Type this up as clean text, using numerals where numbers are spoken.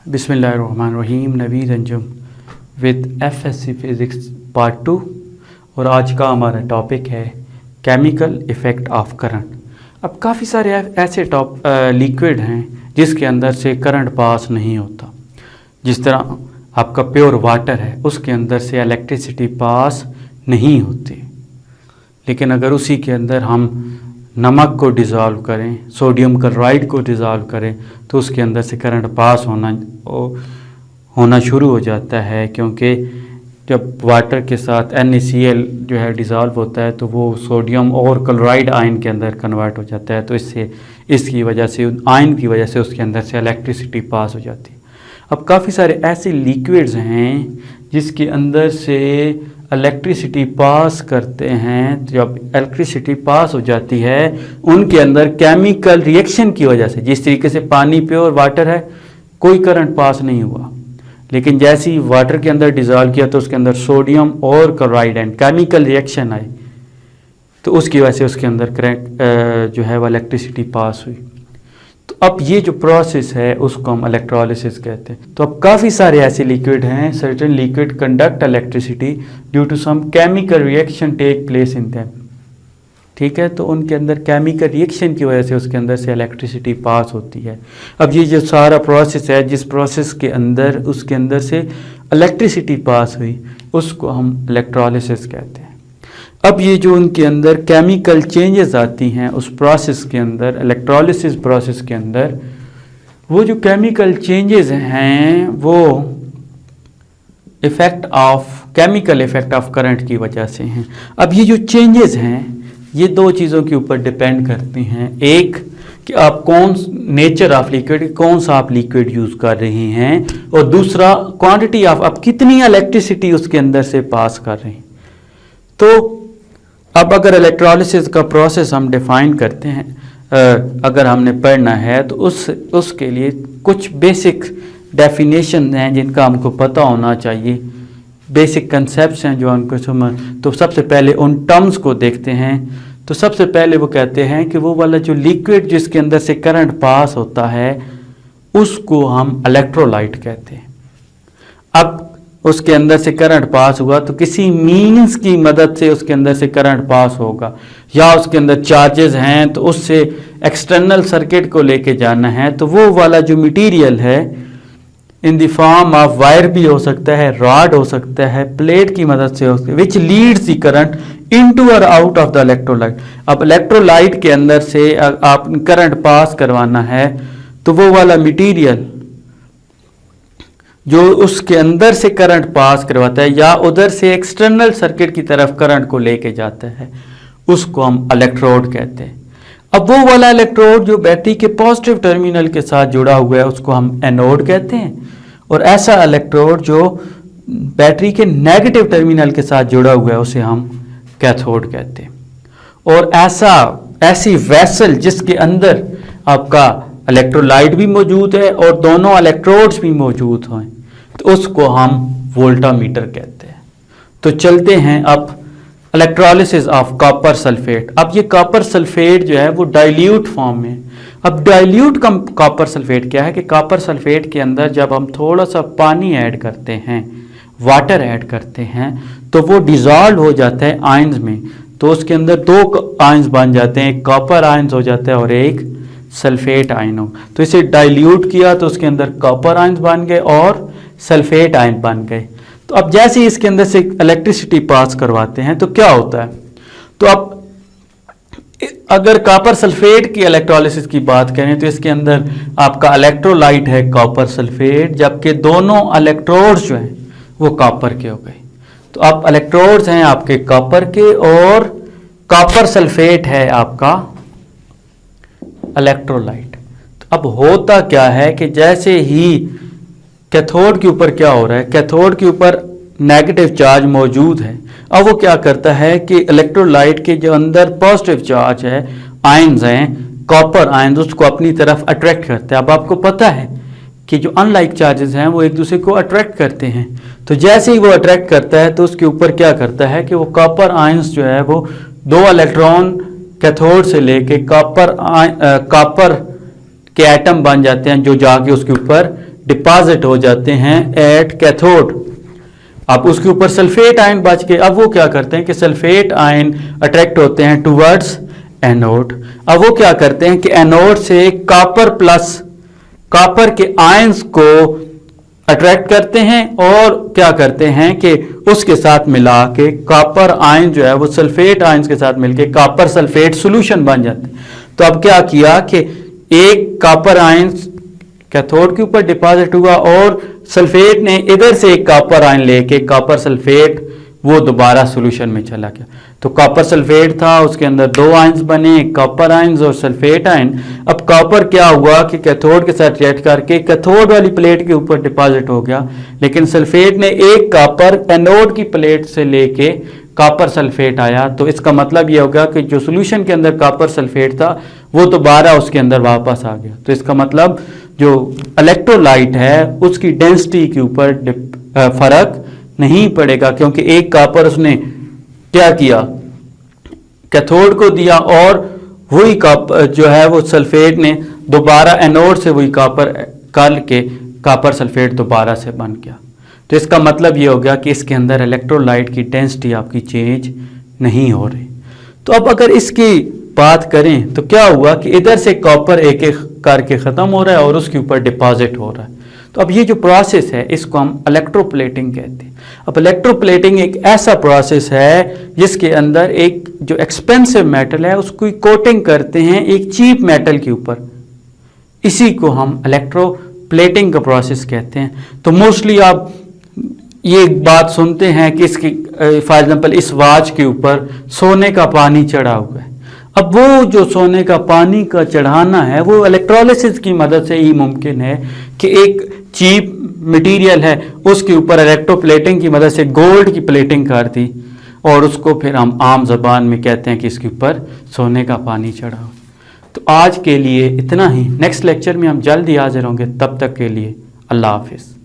बिस्मिल्लाहिर्रहमानिर्रहीम। Naveed Anjum with FSc physics part 2 और आज का हमारा टॉपिक है केमिकल इफ़ेक्ट ऑफ करंट। अब काफ़ी सारे ऐसे लिक्विड हैं जिसके अंदर से करंट पास नहीं होता। जिस तरह आपका प्योर वाटर है, उसके अंदर से इलेक्ट्रिसिटी पास नहीं होती, लेकिन अगर उसी के अंदर हम नमक को डिज़ोल्व करें, सोडियम क्लोराइड को डिज़ोल्व करें, तो उसके अंदर से करंट पास होना शुरू हो जाता है। क्योंकि जब वाटर के साथ NaCl जो है डिज़ोल्व होता है तो वो सोडियम और क्लोराइड आयन के अंदर कन्वर्ट हो जाता है, तो इसकी वजह से आयन की वजह से उसके अंदर से इलेक्ट्रिसिटी पास हो जाती है। अब काफ़ी सारे ऐसे लिक्विड्स हैं जिसके अंदर से इलेक्ट्रिसिटी पास करते हैं। जब इलेक्ट्रिसिटी पास हो जाती है उनके अंदर केमिकल रिएक्शन की वजह से, जिस तरीके से पानी प्योर वाटर है, कोई करंट पास नहीं हुआ, लेकिन जैसे ही वाटर के अंदर डिज़ोल्व किया तो उसके अंदर सोडियम और chloride and chemical reaction I, तो उसकी वजह से उसके अंदर करंट जो है वो इलेक्ट्रिसिटी पास हुई। तो अब ये जो प्रोसेस है उसको हम इलेक्ट्रोलिसिस कहते हैं। तो अब काफ़ी सारे ऐसे लिक्विड हैं, certain liquid conduct electricity due to some chemical reaction take place in them. ठीक है, तो उनके अंदर केमिकल रिएक्शन की वजह से उसके अंदर से इलेक्ट्रिसिटी पास होती है। अब ये जो सारा प्रोसेस है, जिस प्रोसेस के अंदर उसके अंदर से इलेक्ट्रिसिटी पास हुई, उसको हम इलेक्ट्रोलिसिस कहते हैं। अब ये जो उनके अंदर केमिकल चेंजेस आती हैं उस प्रोसेस के अंदर, इलेक्ट्रोलिसिस प्रोसेस के अंदर, वो जो केमिकल चेंजेस हैं वो केमिकल इफ़ेक्ट ऑफ करंट की वजह से हैं। अब ये जो चेंजेस हैं ये दो चीज़ों के ऊपर डिपेंड करती हैं। एक कि आप नेचर ऑफ लिक्विड, कौन सा आप लिक्विड यूज़ कर रहे हैं, और दूसरा क्वांटिटी ऑफ, आप कितनी इलेक्ट्रिसिटी उसके अंदर से पास कर रहे हैं। तो अब अगर इलेक्ट्रोलिसिस का प्रोसेस हम डिफ़ाइन करते हैं, अगर हमने पढ़ना है तो उसके लिए कुछ बेसिक डेफिनेशन हैं जिनका हमको पता होना चाहिए, बेसिक कंसेप्ट्स हैं जो हमको समझ। तो सबसे पहले उन टर्म्स को देखते हैं। तो सबसे पहले वो कहते हैं कि वो वाला जो लिक्विड जिसके अंदर से करंट पास होता है उसको हम इलेक्ट्रोलाइट कहते हैं। अब उसके अंदर से करंट पास हुआ तो किसी मीन्स की मदद से उसके अंदर से करंट पास होगा, या उसके अंदर चार्जेस हैं तो उससे एक्सटर्नल सर्किट को लेके जाना है, तो वो वाला जो मटेरियल है in the form of wire भी हो सकता है, रॉड हो सकता है, प्लेट की मदद से हो सकता है, which leads the current into और आउट ऑफ द इलेक्ट्रोलाइट। अब इलेक्ट्रोलाइट के अंदर से आप करंट पास करवाना है तो वो वाला मटेरियल जो उसके अंदर से करंट पास करवाता है या उधर से एक्सटर्नल सर्किट की तरफ करंट को लेके जाता है, उसको हम इलेक्ट्रोड कहते हैं। अब वो वाला इलेक्ट्रोड जो बैटरी के पॉजिटिव टर्मिनल के साथ जुड़ा हुआ है उसको हम एनोड कहते हैं, और ऐसा इलेक्ट्रोड जो बैटरी के नेगेटिव टर्मिनल के साथ जुड़ा हुआ है उसे हम कैथोड कहते हैं। और ऐसी वेसल जिसके अंदर आपका इलेक्ट्रोलाइट भी मौजूद है और दोनों इलेक्ट्रोड्स भी मौजूद हैं, तो उसको हम वोल्टामीटर कहते हैं। तो चलते हैं अब इलेक्ट्रोलिसिस ऑफ कॉपर सल्फेट। अब ये कॉपर सल्फेट जो है वो डाइल्यूट फॉर्म में। अब डाइल्यूट कॉपर सल्फेट क्या है कि कॉपर सल्फेट के अंदर जब हम थोड़ा सा पानी ऐड करते हैं, वाटर ऐड करते हैं, तो वो डिज़ोल्व हो जाता है आयंस में। तो उसके अंदर दो आयंस बन जाते हैं, एक कॉपर आयंस हो जाता है और एक सल्फेट आयन हो। तो इसे डाइल्यूट किया तो उसके अंदर कॉपर आयंस बन गए और सल्फेट आयन बन गए। तो अब जैसे ही इसके अंदर से इलेक्ट्रिसिटी पास करवाते हैं तो क्या होता है, तो अब अगर कॉपर सल्फेट की इलेक्ट्रोलिसिस की बात करें तो इसके अंदर आपका इलेक्ट्रोलाइट है कॉपर सल्फेट, जबकि दोनों इलेक्ट्रोड्स जो हैं वो कॉपर के हो गए। तो अब इलेक्ट्रोड्स हैं आपके कॉपर के और कॉपर सल्फेट है आपका इलेक्ट्रोलाइट। तो अब होता क्या है कि जैसे ही कैथोड के ऊपर क्या हो रहा है, कैथोड के ऊपर नेगेटिव चार्ज मौजूद है। अब वो क्या करता है कि इलेक्ट्रोलाइट के जो अंदर पॉजिटिव चार्ज है, आयंस हैं, कॉपर आयंस, उसको अपनी तरफ अट्रैक्ट करता है। अब आपको पता है कि जो अनलाइक चार्जेस हैं वो एक दूसरे को अट्रैक्ट करते हैं। तो जैसे ही वो अट्रैक्ट करता है तो उसके ऊपर क्या करता है कि वो कॉपर आयंस जो है वो दो इलेक्ट्रॉन कैथोड से लेके कॉपर के एटम बन जाते हैं जो जाके उसके ऊपर डिपॉजिट हो जाते हैं एट कैथोड। अब उसके ऊपर सल्फेट आयन बच के, अब वो क्या करते हैं कि सल्फेट आयन अट्रैक्ट होते हैं टुवर्ड्स एनोड। अब वो क्या करते हैं कि एनोड से कॉपर के आयंस को अट्रैक्ट करते हैं और क्या करते हैं कि उसके साथ मिला के कॉपर आयन जो है वो सल्फेट आयंस के साथ मिलके कॉपर सल्फेट सॉल्यूशन बन जाते हैं। तो अब क्या किया कि एक कॉपर आयन कैथोड के ऊपर डिपॉजिट हुआ और सल्फेट ने इधर से एक कॉपर आयन लेके कॉपर सल्फेट वो दोबारा सॉल्यूशन में चला गया। तो कॉपर सल्फेट था, उसके अंदर दो आयंस बने, कॉपर आयंस और सल्फेट आयन। अब कॉपर क्या हुआ कि कैथोड के साथ रिएक्ट करके कैथोड वाली प्लेट के ऊपर डिपॉजिट हो गया, लेकिन सल्फेट ने एक कॉपर एनोड की प्लेट से लेके कॉपर सल्फेट आया। तो इसका मतलब यह होगा कि जो सॉल्यूशन के अंदर कॉपर सल्फेट था वो दोबारा उसके अंदर वापस आ गया। तो इसका मतलब जो इलेक्ट्रोलाइट है उसकी डेंसिटी के ऊपर फर्क नहीं पड़ेगा, क्योंकि एक कॉपर उसने क्या किया कैथोड को दिया और वही कॉपर जो है वो सल्फेट ने दोबारा एनोड से वही कॉपर कर के कॉपर सल्फेट दोबारा से बन गया। तो इसका मतलब ये हो गया कि इसके अंदर इलेक्ट्रोलाइट की डेंसिटी आपकी चेंज नहीं हो रही। तो अब अगर इसकी बात करें तो क्या हुआ कि इधर से कॉपर एक एक करके ख़त्म हो रहा है और उसके ऊपर डिपॉजिट हो रहा है। तो अब ये जो प्रोसेस है इसको हम इलेक्ट्रोप्लेटिंग कहते हैं। अब इलेक्ट्रोप्लेटिंग एक ऐसा प्रोसेस है जिसके अंदर एक जो एक्सपेंसिव मेटल है उसको कोटिंग करते हैं एक चीप मेटल के ऊपर, इसी को हम इलेक्ट्रोप्लेटिंग का प्रोसेस कहते हैं। तो मोस्टली आप ये बात सुनते हैं कि इसकी फॉर एग्जांपल इस वॉच के ऊपर सोने का पानी चढ़ा हुआ है। अब वो जो सोने का पानी का चढ़ाना है वो इलेक्ट्रोलिसिस की मदद से ही मुमकिन है कि एक चीप मटेरियल है उसके ऊपर इलेक्ट्रोप्लेटिंग की मदद से गोल्ड की प्लेटिंग कर दी और उसको फिर हम आम ज़बान में कहते हैं कि इसके ऊपर सोने का पानी चढ़ा हो। तो आज के लिए इतना ही, नेक्स्ट लेक्चर में हम जल्द ही हाजिर होंगे, तब तक के लिए अल्लाह हाफिज़।